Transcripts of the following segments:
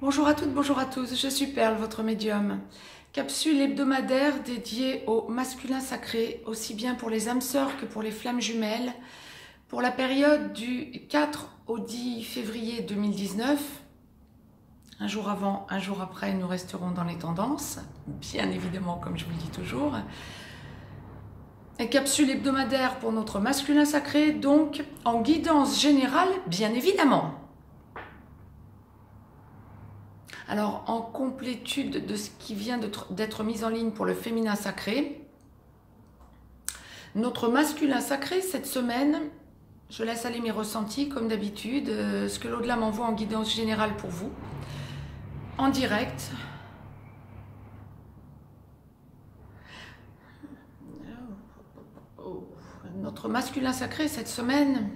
Bonjour à toutes, bonjour à tous, je suis Perle, votre médium. Capsule hebdomadaire dédiée au masculin sacré, aussi bien pour les âmes sœurs que pour les flammes jumelles, pour la période du 4 au 10 février 2019. Un jour avant, un jour après, nous resterons dans les tendances, bien évidemment, comme je vous le dis toujours. Une capsule hebdomadaire pour notre masculin sacré, donc en guidance générale, bien évidemment. Alors, en complétude de ce qui vient d'être mis en ligne pour le féminin sacré, notre masculin sacré, cette semaine, je laisse aller mes ressentis comme d'habitude, ce que l'au-delà m'envoie en guidance générale pour vous, en direct. Notre masculin sacré, cette semaine,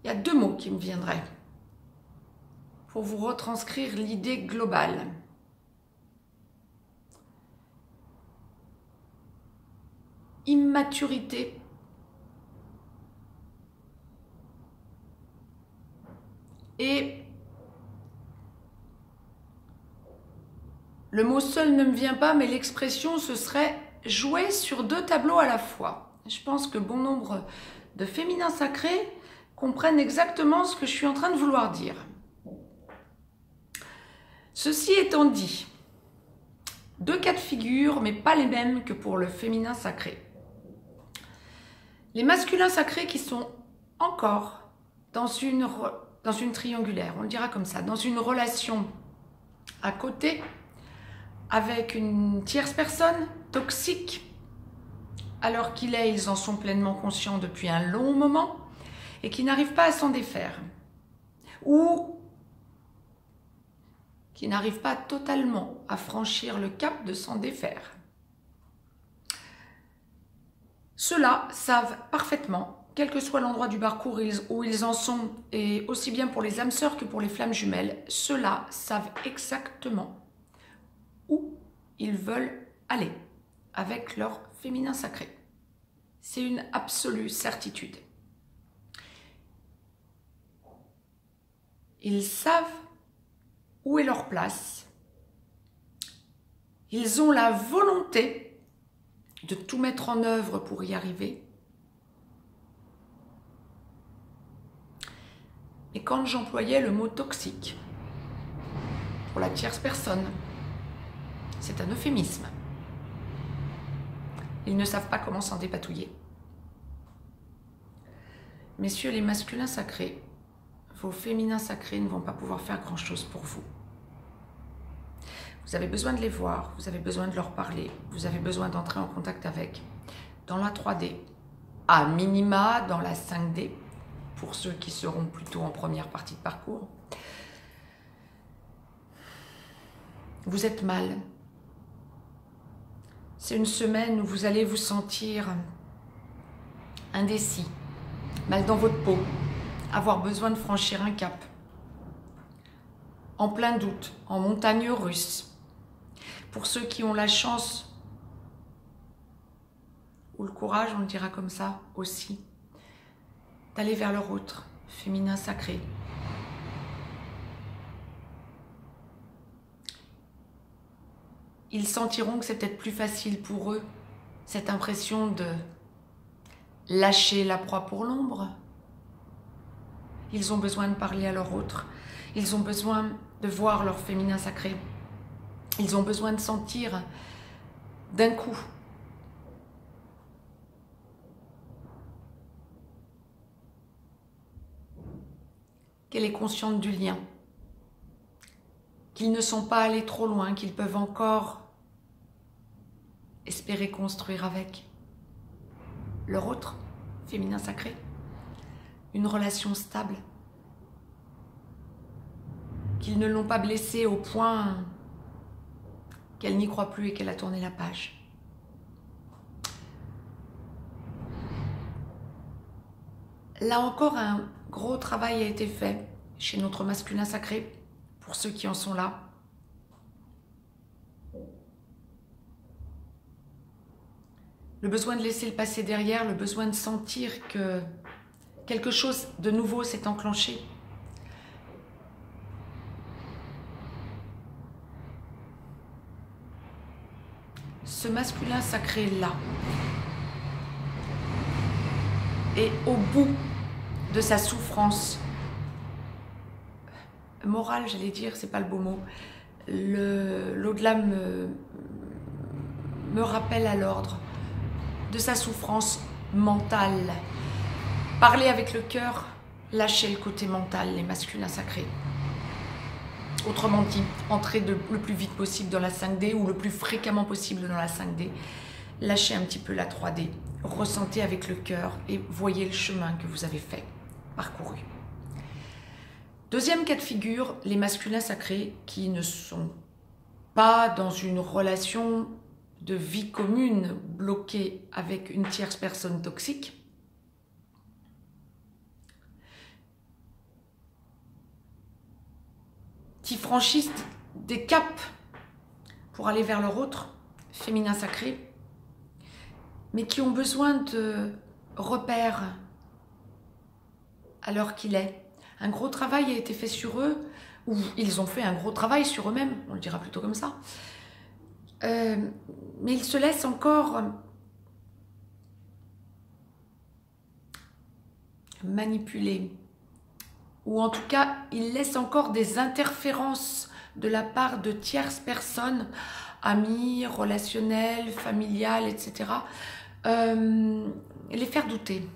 il y a deux mots qui me viendraient pour vous retranscrire l'idée globale. Immaturité et le mot seul ne me vient pas, mais l'expression ce serait jouer sur deux tableaux à la fois. Je pense que bon nombre de féminins sacrés comprennent exactement ce que je suis en train de vouloir dire. Ceci étant dit, deux cas de figure, mais pas les mêmes que pour le féminin sacré. Les masculins sacrés qui sont encore dans une triangulaire, on le dira comme ça, dans une relation à côté avec une tierce personne toxique, alors ils en sont pleinement conscients depuis un long moment et qui n'arrivent pas à s'en défaire ou qui n'arrivent pas totalement à franchir le cap de s'en défaire. Ceux-là savent parfaitement, quel que soit l'endroit du parcours où ils en sont, et aussi bien pour les âmes sœurs que pour les flammes jumelles, ceux-là savent exactement où ils veulent aller avec leur féminin sacré. C'est une absolue certitude. Ils savent où est leur place. Ils ont la volonté de tout mettre en œuvre pour y arriver. Et quand j'employais le mot toxique pour la tierce personne, c'est un euphémisme. Ils ne savent pas comment s'en dépatouiller. Messieurs les masculins sacrés, vos féminins sacrés ne vont pas pouvoir faire grand-chose pour vous. Vous avez besoin de les voir, vous avez besoin de leur parler, vous avez besoin d'entrer en contact avec. Dans la 3D, à minima dans la 5D, pour ceux qui seront plutôt en première partie de parcours. Vous êtes mal. C'est une semaine où vous allez vous sentir indécis, mal dans votre peau, avoir besoin de franchir un cap, en plein doute, en montagne russe. Pour ceux qui ont la chance, ou le courage, on le dira comme ça aussi, d'aller vers leur autre, féminin sacré. Ils sentiront que c'est peut-être plus facile pour eux, cette impression de lâcher la proie pour l'ombre. Ils ont besoin de parler à leur autre. Ils ont besoin de voir leur féminin sacré. Ils ont besoin de sentir d'un coup qu'elle est consciente du lien, qu'ils ne sont pas allés trop loin, qu'ils peuvent encore espérer construire avec leur autre féminin sacré une relation stable, qu'ils ne l'ont pas blessée au point qu'elle n'y croit plus et qu'elle a tourné la page. Là encore, un gros travail a été fait chez notre masculin sacré, pour ceux qui en sont là. Le besoin de laisser le passé derrière, le besoin de sentir que quelque chose de nouveau s'est enclenché. Ce masculin sacré-là est au bout de sa souffrance morale, j'allais dire, c'est pas le beau mot. L'au-delà me rappelle à l'ordre de sa souffrance mentale. Parler avec le cœur, lâcher le côté mental, les masculins sacrés. Autrement dit, entrer le plus vite possible dans la 5D ou le plus fréquemment possible dans la 5D. Lâchez un petit peu la 3D. Ressentez avec le cœur et voyez le chemin que vous avez fait, parcouru. Deuxième cas de figure, les masculins sacrés qui ne sont pas dans une relation de vie commune bloquée avec une tierce personne toxique. Qui franchissent des caps pour aller vers leur autre, féminin sacré, mais qui ont besoin de repères à l'heure qu'il est. Un gros travail a été fait sur eux, ou ils ont fait un gros travail sur eux-mêmes, on le dira plutôt comme ça. Mais ils se laissent encore manipuler. Ou en tout cas, il laisse encore des interférences de la part de tierces personnes, amis, relationnelles, familiales, etc. Les faire douter.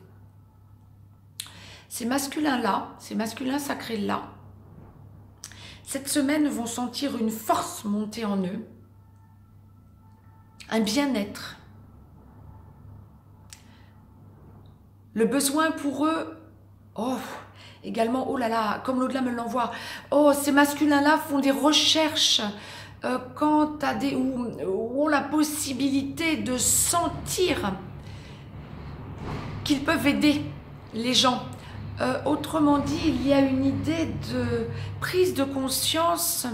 Ces masculins-là, ces masculins sacrés-là, cette semaine vont sentir une force monter en eux, un bien-être. Le besoin pour eux, également, oh là là, comme l'au-delà me l'envoie, ces masculins-là font des recherches quant à des, ou ont la possibilité de sentir qu'ils peuvent aider les gens. Autrement dit, il y a une idée de prise de conscience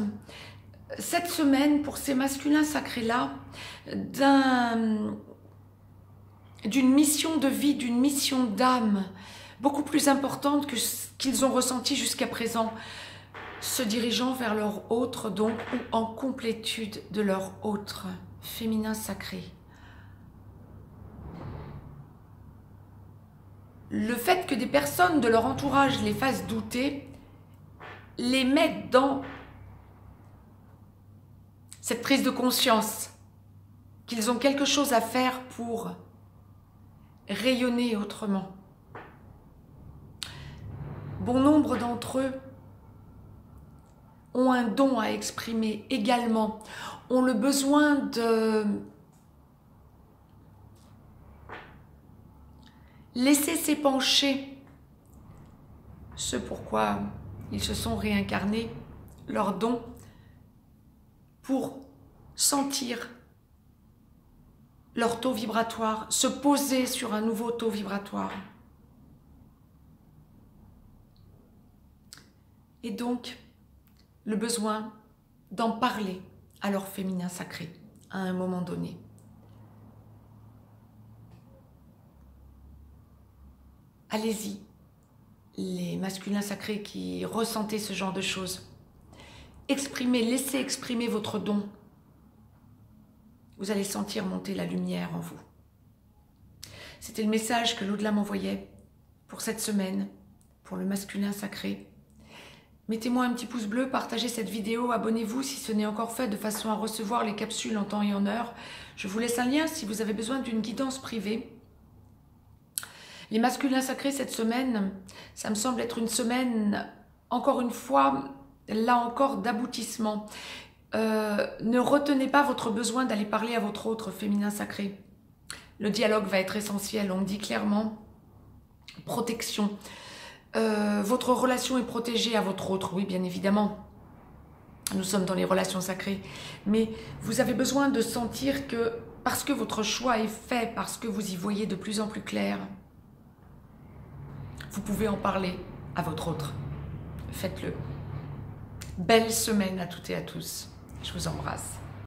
cette semaine pour ces masculins sacrés-là d'une mission de vie, d'une mission d'âme beaucoup plus importante que ce qu'ils ont ressenti jusqu'à présent, se dirigeant vers leur autre, donc, ou en complétude de leur autre féminin sacré. Le fait que des personnes de leur entourage les fassent douter, les mettent dans cette prise de conscience qu'ils ont quelque chose à faire pour rayonner autrement. Bon nombre d'entre eux ont un don à exprimer également, ont le besoin de laisser s'épancher ce pourquoi ils se sont réincarnés, leur don, pour sentir leur taux vibratoire, se poser sur un nouveau taux vibratoire. Et donc, le besoin d'en parler à leur féminin sacré à un moment donné. Allez-y, les masculins sacrés qui ressentez ce genre de choses. Exprimez, laissez exprimer votre don. Vous allez sentir monter la lumière en vous. C'était le message que l'au-delà m'envoyait pour cette semaine, pour le masculin sacré. Mettez-moi un petit pouce bleu, partagez cette vidéo, abonnez-vous si ce n'est encore fait de façon à recevoir les capsules en temps et en heure. Je vous laisse un lien si vous avez besoin d'une guidance privée. Les masculins sacrés cette semaine, ça me semble être une semaine, encore une fois, là encore d'aboutissement. Ne retenez pas votre besoin d'aller parler à votre autre féminin sacré. Le dialogue va être essentiel, on me dit clairement. Protection. Votre relation est protégée à votre autre, oui bien évidemment. Nous sommes dans les relations sacrées. Mais vous avez besoin de sentir que, parce que votre choix est fait, parce que vous y voyez de plus en plus clair, vous pouvez en parler à votre autre. Faites-le. Belle semaine à toutes et à tous. Je vous embrasse.